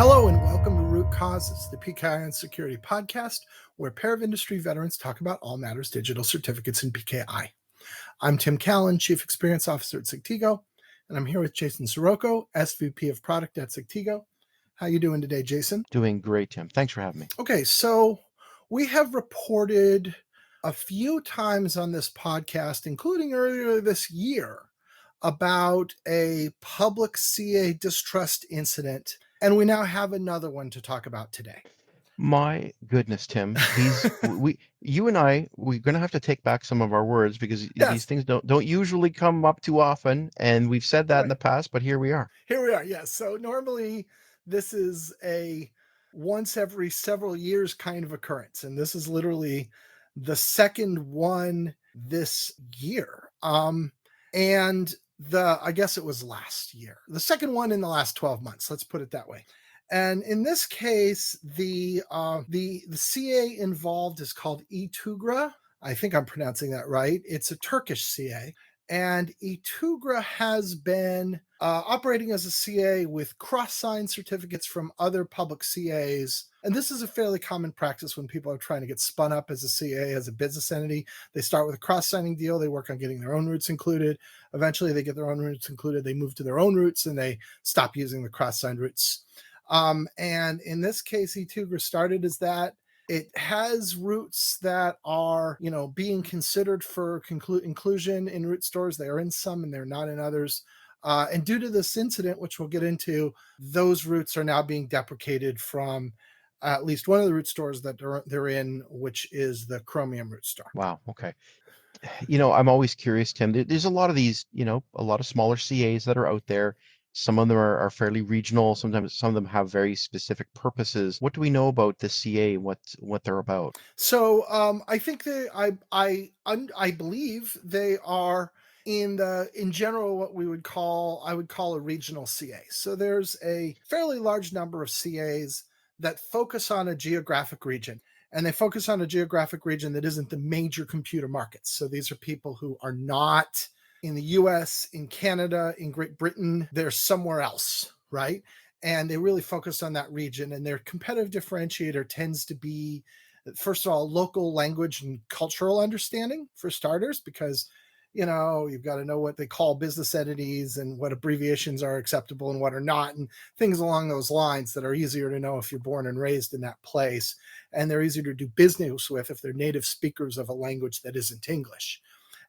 Hello and welcome to Root Causes, the PKI on Security podcast, where a pair of industry veterans talk about all matters digital certificates in PKI. I'm Tim Callan, Chief Experience Officer at Sigtigo, and I'm here with Jason Sirocco, SVP of Product at Sigtigo. How you doing today, Jason? Doing great, Tim. Thanks for having me. Okay, so we have reported a few times on this podcast, including earlier this year, about a public CA distrust incident, and we now have another one to talk about today. My goodness, Tim. You and I, we're gonna have to take back some of our words because these things don't usually come up too often, and we've said that in the past, but here we are. Here we are, yes. So normally this is a once every several years kind of occurrence, and this is literally the second one this year. And I guess it was last year, the second one in the last 12 months. Let's put it that way. And in this case, the CA involved is called E-Tugra. I think I'm pronouncing that right. It's a Turkish CA. And E-Tugra has been operating as a CA with cross-sign certificates from other public CAs. And this is a fairly common practice when people are trying to get spun up as a CA, as a business entity. They start with a cross-signing deal. They work on getting their own roots included. Eventually, they get their own roots included. They move to their own roots, and they stop using the cross-signed roots. And in this case, E-Tugra started as that. It has roots that are, being considered for inclusion in root stores. They are in some and they're not in others. And due to this incident, which we'll get into, those roots are now being deprecated from at least one of the root stores that they're in, which is the Chromium root store. Wow. Okay. I'm always curious, Tim. There's a lot of these, a lot of smaller CAs that are out there. Some of them are fairly regional. Sometimes some of them have very specific purposes. What do we know about the CA? What they're about? So I think I believe they are in general what I would call a regional CA. So there's a fairly large number of CAs that focus on a geographic region. And they focus on a geographic region that isn't the major computer markets. So these are people who are not in the US, in Canada, in Great Britain. They're somewhere else, right? And they really focus on that region. And their competitive differentiator tends to be, first of all, local language and cultural understanding for starters, because you've got to know what they call business entities and what abbreviations are acceptable and what are not, and things along those lines that are easier to know if you're born and raised in that place. And they're easier to do business with if they're native speakers of a language that isn't English.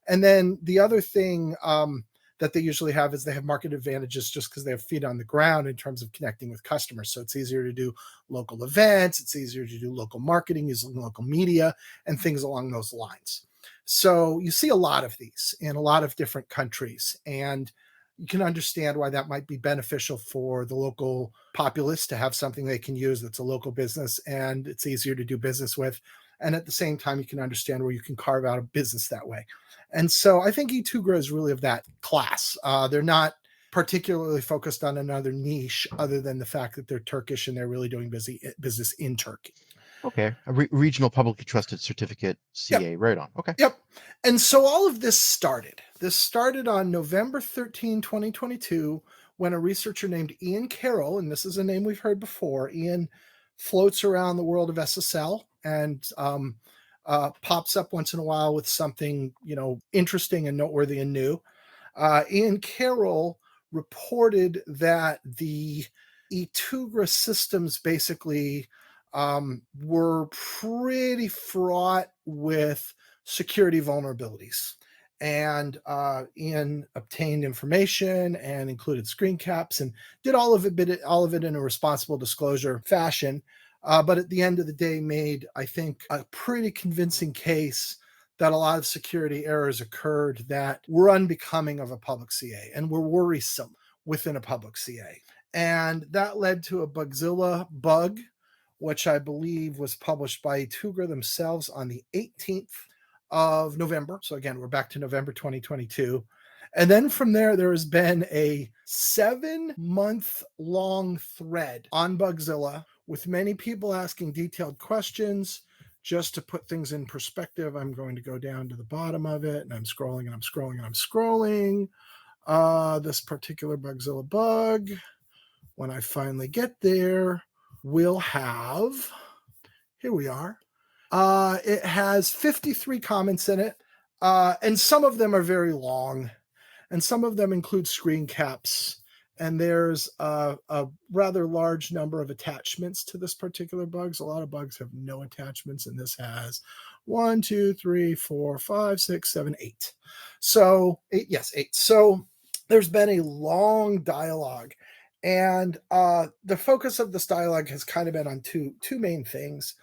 And then the other thing that they usually have is they have market advantages just because they have feet on the ground in terms of connecting with customers. So it's easier to do local events. It's easier to do local marketing using local media and things along those lines. So you see a lot of these in a lot of different countries, and you can understand why that might be beneficial for the local populace to have something they can use that's a local business and it's easier to do business with. And at the same time, you can understand where you can carve out a business that way. And so I think E-Tugra is really of that class. They're not particularly focused on another niche other than the fact that they're Turkish and they're really doing business in Turkey. Okay, a regional publicly trusted certificate CA. Yep. Right on. Okay. Yep. And so all of this started. This started on November 13, 2022, when a researcher named Ian Carroll, and this is a name we've heard before, Ian floats around the world of SSL and pops up once in a while with something, interesting and noteworthy and new. Ian Carroll reported that the E-Tugra systems basically were pretty fraught with security vulnerabilities. And Ian obtained information and included screen caps and did all of it in a responsible disclosure fashion. But at the end of the day, made, I think, a pretty convincing case that a lot of security errors occurred that were unbecoming of a public CA and were worrisome within a public CA. And that led to a Bugzilla bug, which I believe was published by E-Tugra themselves on the 18th of November. So again, we're back to November 2022. And then from there has been a 7-month-long thread on Bugzilla with many people asking detailed questions. Just to put things in perspective, I'm going to go down to the bottom of it, and I'm scrolling and I'm scrolling and I'm scrolling. This particular Bugzilla bug when I finally get there, we'll have, here we are. It has 53 comments in it, and some of them are very long, and some of them include screen caps. And there's a rather large number of attachments to this particular bugs. A lot of bugs have no attachments, and this has one, two, three, four, five, six, seven, eight. So eight, yes, eight. So there's been a long dialogue, and the focus of this dialogue has kind of been on two main things.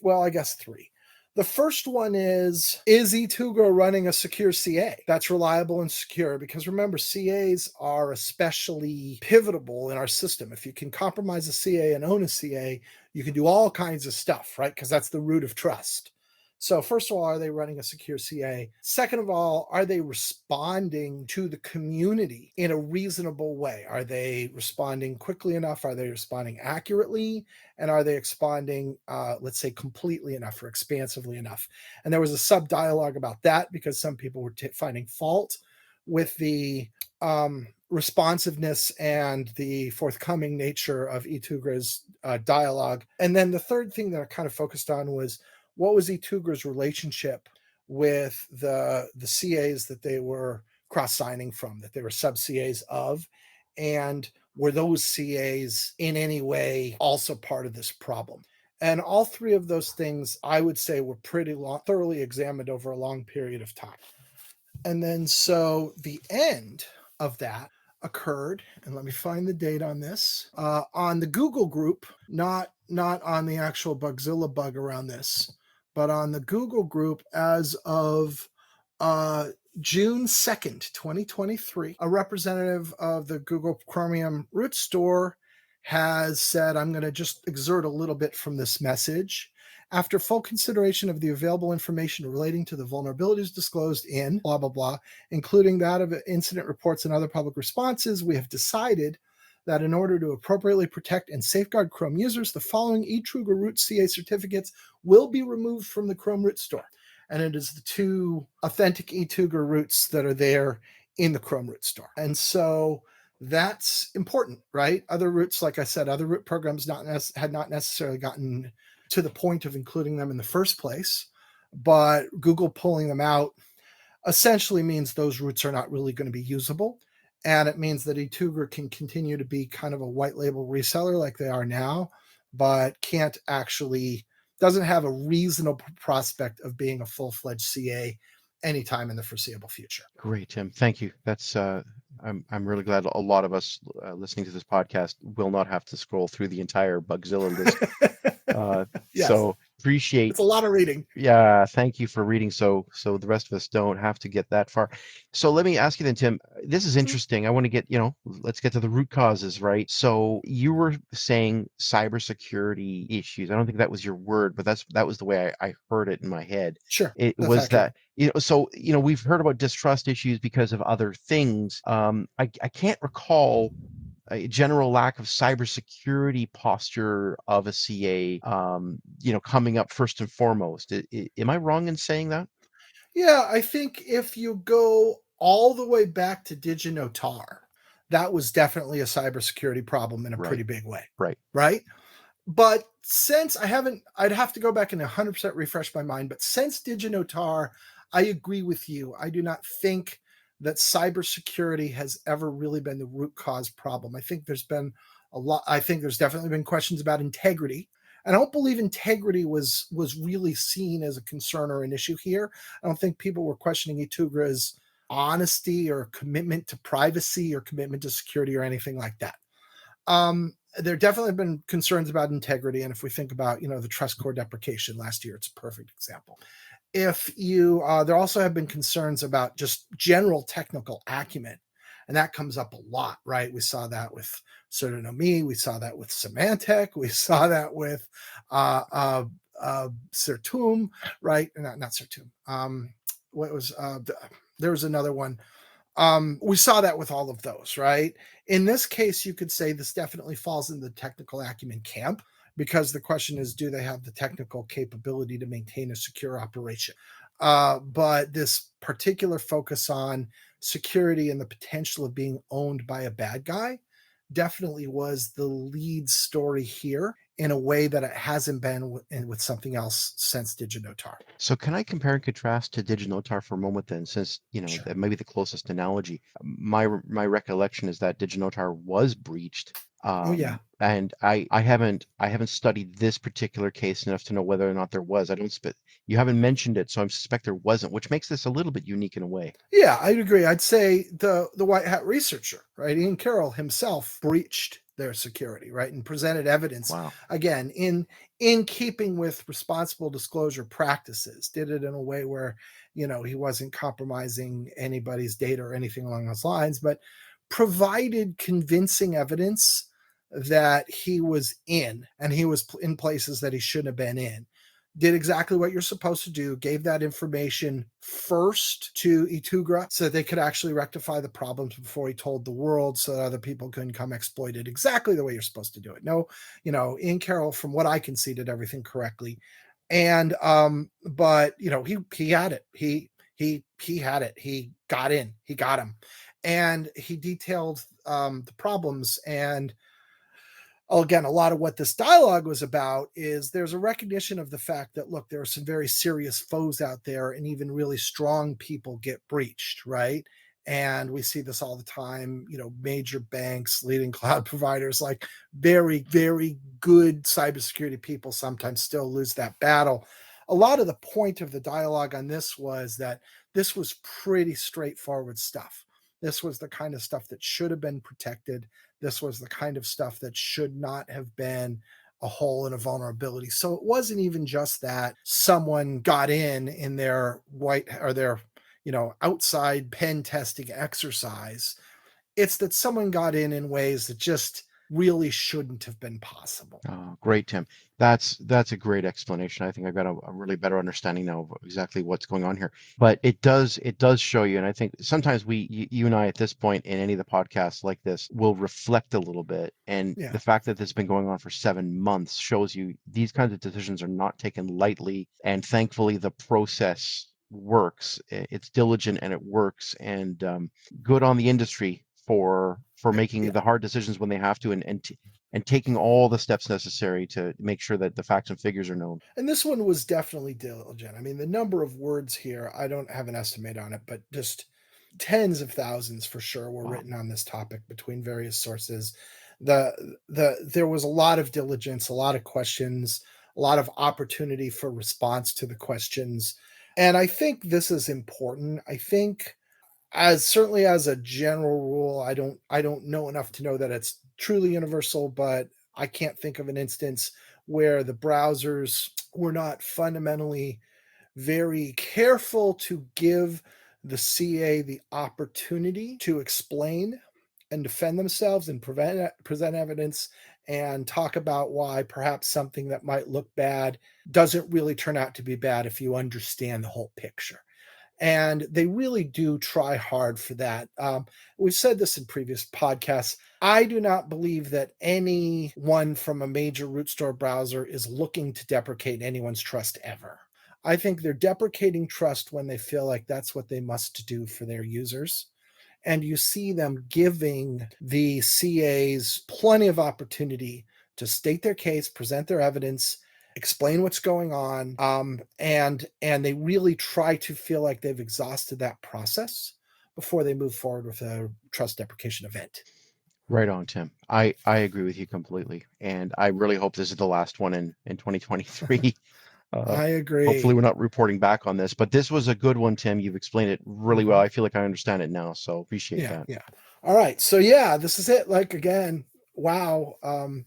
Well, I guess three. The first one is E-Tugra running a secure CA that's reliable and secure? Because remember, CAs are especially pivotal in our system. If you can compromise a CA and own a CA, you can do all kinds of stuff, right? Because that's the root of trust. So, first of all, are they running a secure CA? Second of all, are they responding to the community in a reasonable way? Are they responding quickly enough? Are they responding accurately? And are they responding, let's say, completely enough or expansively enough? And there was a sub dialogue about that because some people were finding fault with the responsiveness and the forthcoming nature of E-Tugra's dialogue. And then the third thing that I kind of focused on was what was E-Tugra's relationship with the CAs that they were cross signing from, that they were sub CAs of, and were those CAs in any way also part of this problem? And all three of those things, I would say, were pretty thoroughly examined over a long period of time. And then so the end of that occurred, and let me find the date on this, on the Google group, not on the actual Bugzilla bug around this, but on the Google group as of June 2nd, 2023, a representative of the Google Chromium root store has said, I'm going to just exert a little bit from this message. After full consideration of the available information relating to the vulnerabilities disclosed in blah, blah, blah, including that of incident reports and other public responses, we have decided that in order to appropriately protect and safeguard Chrome users, the following E-Tugra root CA certificates will be removed from the Chrome root store. And it is the two authentic E-Tugra roots that are there in the Chrome root store. And so that's important, right? Other roots, like I said, other root programs had not necessarily gotten to the point of including them in the first place, but Google pulling them out essentially means those roots are not really going to be usable. And it means that E-Tugra can continue to be kind of a white label reseller like they are now, but doesn't have a reasonable prospect of being a full-fledged CA anytime in the foreseeable future. Great, Tim. Thank you. That's I'm really glad a lot of us listening to this podcast will not have to scroll through the entire Bugzilla list. Yes, So appreciate. it's a lot of reading. Yeah, thank you for reading so the rest of us don't have to get that far. So let me ask you then, Tim, this is interesting. I want to get, let's get to the root causes, right? So you were saying cybersecurity issues. I don't think that was your word, but that was the way I heard it in my head. Sure, It that's was accurate. that, so, we've heard about distrust issues because of other things. I can't recall a general lack of cybersecurity posture of a CA, coming up first and foremost. Am I wrong in saying that? Yeah, I think if you go all the way back to DigiNotar, that was definitely a cybersecurity problem in a Right, pretty big way, right. right? But since I'd have to go back and 100% refresh my mind, but since DigiNotar, I agree with you. I do not think that cybersecurity has ever really been the root cause problem. I think there's definitely been questions about integrity. And I don't believe integrity was really seen as a concern or an issue here. I don't think people were questioning E-Tugra's honesty or commitment to privacy or commitment to security or anything like that. There definitely have been concerns about integrity, and if we think about the trust core deprecation last year, it's a perfect example. There also have been concerns about just general technical acumen, and that comes up a lot, right? We saw that with Pseudonomy, we saw that with Symantec, we saw that with Certum, right? Not Certum. What was there was another one. We saw that with all of those, right? In this case, you could say this definitely falls in the technical acumen camp because the question is, do they have the technical capability to maintain a secure operation? But this particular focus on security and the potential of being owned by a bad guy, definitely was the lead story here in a way that it hasn't been with something else since DigiNotar. So can I compare and contrast to DigiNotar for a moment then, since, Sure. that may be the closest analogy. My recollection is that DigiNotar was breached. Oh yeah. And I haven't studied this particular case enough to know whether or not there was. I don't sp You haven't mentioned it, so I suspect there wasn't, which makes this a little bit unique in a way. Yeah, I'd agree. I'd say the white hat researcher, right? Ian Carroll himself breached their security, right, and presented evidence Wow. again in keeping with responsible disclosure practices. Did it in a way where he wasn't compromising anybody's data or anything along those lines, but provided convincing evidence that he was in and he was in places that he shouldn't have been in, did exactly what you're supposed to do, gave that information first to E-Tugra so that they could actually rectify the problems before he told the world so that other people couldn't come exploit it exactly the way you're supposed to do it. No, Ian Carroll, from what I can see, did everything correctly. And but he had it. He had it. He got in. He got him. And he detailed the problems. And again, a lot of what this dialogue was about is there's a recognition of the fact that, look, there are some very serious foes out there, and even really strong people get breached, right? And we see this all the time, major banks, leading cloud providers, like very, very good cybersecurity people sometimes still lose that battle. A lot of the point of the dialogue on this was that this was pretty straightforward stuff. This was the kind of stuff that should have been protected. This was the kind of stuff that should not have been a hole and a vulnerability. So it wasn't even just that someone got in their white or their outside pen testing exercise. It's that someone got in ways that just really shouldn't have been possible. Great, Tim. That's a great explanation. I think I've got a really better understanding now of exactly what's going on here. But it does show you, and I think sometimes you and I at this point in any of the podcasts like this will reflect a little bit. And Yeah. the fact that this has been going on for 7 months shows you these kinds of decisions are not taken lightly. And thankfully, the process works. It's diligent and it works. And good on the industry for making Yeah. the hard decisions when they have to, and taking all the steps necessary to make sure that the facts and figures are known. And this one was definitely diligent. I mean, the number of words here, I don't have an estimate on it, but just tens of thousands for sure were Wow. written on this topic between various sources. There was a lot of diligence, a lot of questions, a lot of opportunity for response to the questions. And I think this is important. I think, as certainly as a general rule, I don't know enough to know that it's truly universal, but I can't think of an instance where the browsers were not fundamentally very careful to give the CA the opportunity to explain and defend themselves and present evidence and talk about why perhaps something that might look bad doesn't really turn out to be bad if you understand the whole picture. And they really do try hard for that. We've said this in previous podcasts. I do not believe that anyone from a major root store browser is looking to deprecate anyone's trust ever. I think they're deprecating trust when they feel like that's what they must do for their users. And you see them giving the CAs plenty of opportunity to state their case, present their evidence, explain what's going on, and they really try to feel like they've exhausted that process before they move forward with a trust deprecation event. Right on, Tim. I agree with you completely, and I really hope this is the last one in 2023. Uh, I Hopefully, agree. we're not reporting back on this, but this was a good one, Tim. You've explained it really well. Mhm. I feel like I understand it now, so appreciate Yeah, that. yeah. All right. So yeah, this is it. Like again, wow,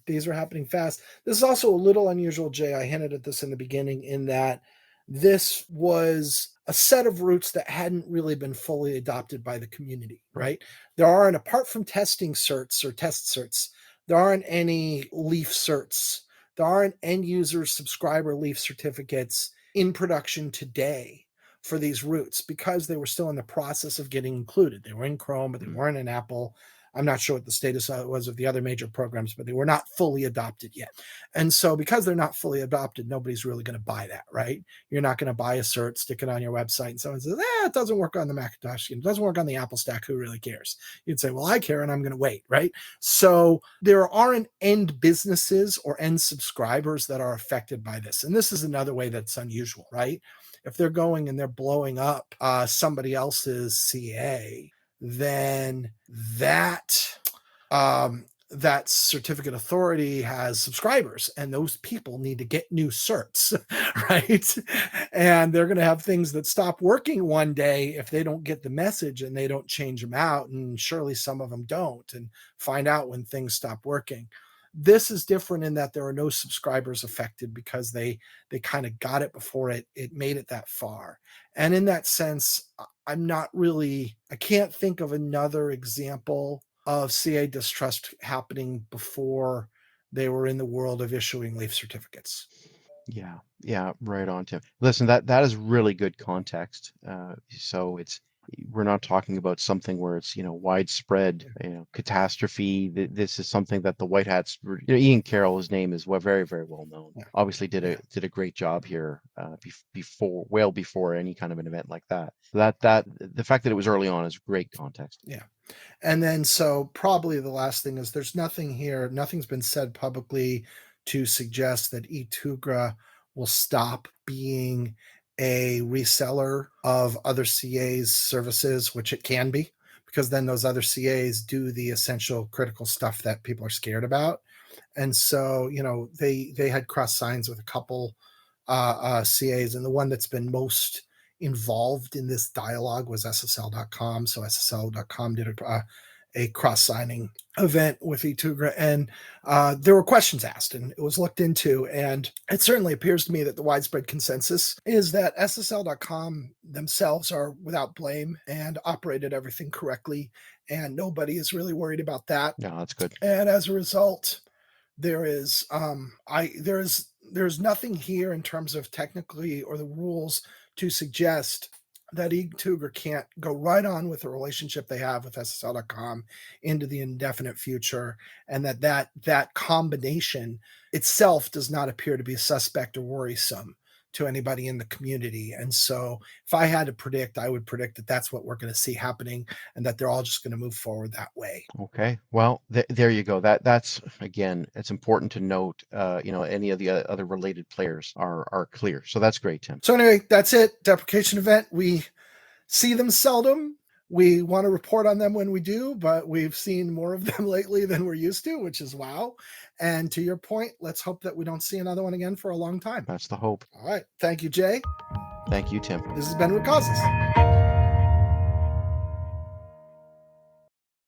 these are happening fast. This is also a little unusual, Jay. I hinted at this in the beginning in that this was a set of routes that hadn't really been fully adopted by the community, Right. right? There aren't, apart from testing certs or test certs, there aren't any leaf certs. There aren't end user subscriber leaf certificates in production today for these routes because they were still in the process of getting included. They were in Chrome, but they Mm. weren't in Apple. I'm not sure what the status was of the other major programs, but they were not fully adopted yet. And so, because they're not fully adopted, nobody's really going to buy that, right? You're not going to buy a cert, stick it on your website, and someone says, it doesn't work on the Macintosh, it doesn't work on the Apple stack. Who really cares? You'd say, well, I care, and I'm going to wait, right? So there aren't end businesses or end subscribers that are affected by this. And this is another way that's unusual, right? If they're going and they're blowing up somebody else's CA, then that certificate authority has subscribers, and those people need to get new certs, right? And they're going to have things that stop working one day if they don't get the message and they don't change them out. And surely some of them don't, and find out when things stop working. This is different in that there are no subscribers affected because they kind of got it before it made it that far. And in that sense, I can't think of another example of CA distrust happening before they were in the world of issuing leaf certificates. Yeah, yeah, right on, Tim. Listen, that is really good context. So it's we're not talking about something where it's, widespread, catastrophe. This is something that the White Hats, Ian Carroll, his name is very, very well known. Yeah. Obviously Yeah. did a great job here well before any kind of an event like that. That the fact that it was early on is great context. Yeah. And then, so probably the last thing is there's nothing here, nothing's been said publicly to suggest that E-Tugra will stop being a reseller of other CA's services, which it can be, because then those other CAs do the essential critical stuff that people are scared about. And so, they had cross signs with a couple CAs, and the one that's been most involved in this dialogue was SSL.com. So SSL.com did a cross signing event with E-Tugra, and there were questions asked, and it was looked into. And it certainly appears to me that the widespread consensus is that SSL.com themselves are without blame and operated everything correctly, and nobody is really worried about that. Yeah, that's good. And as a result, there's nothing here in terms of technically or the rules to suggest that E-Tugra can't go right on with the relationship they have with SSL.com into the indefinite future, and that combination itself does not appear to be suspect or worrisome to anybody in the community. And so, if I had to predict, I would predict that that's what we're going to see happening, and that they're all just going to move forward that way. Okay, well, there you go. That's again, it's important to note. Any of the other related players are clear. So that's great, Tim. So anyway, that's it. Deprecation event. We see them seldom. We want to report on them when we do, but we've seen more of them lately than we're used to, which is wow. And to your point, let's hope that we don't see another one again for a long time. That's the hope. All right. Thank you, Jay. Thank you, Tim. This has been Root Causes.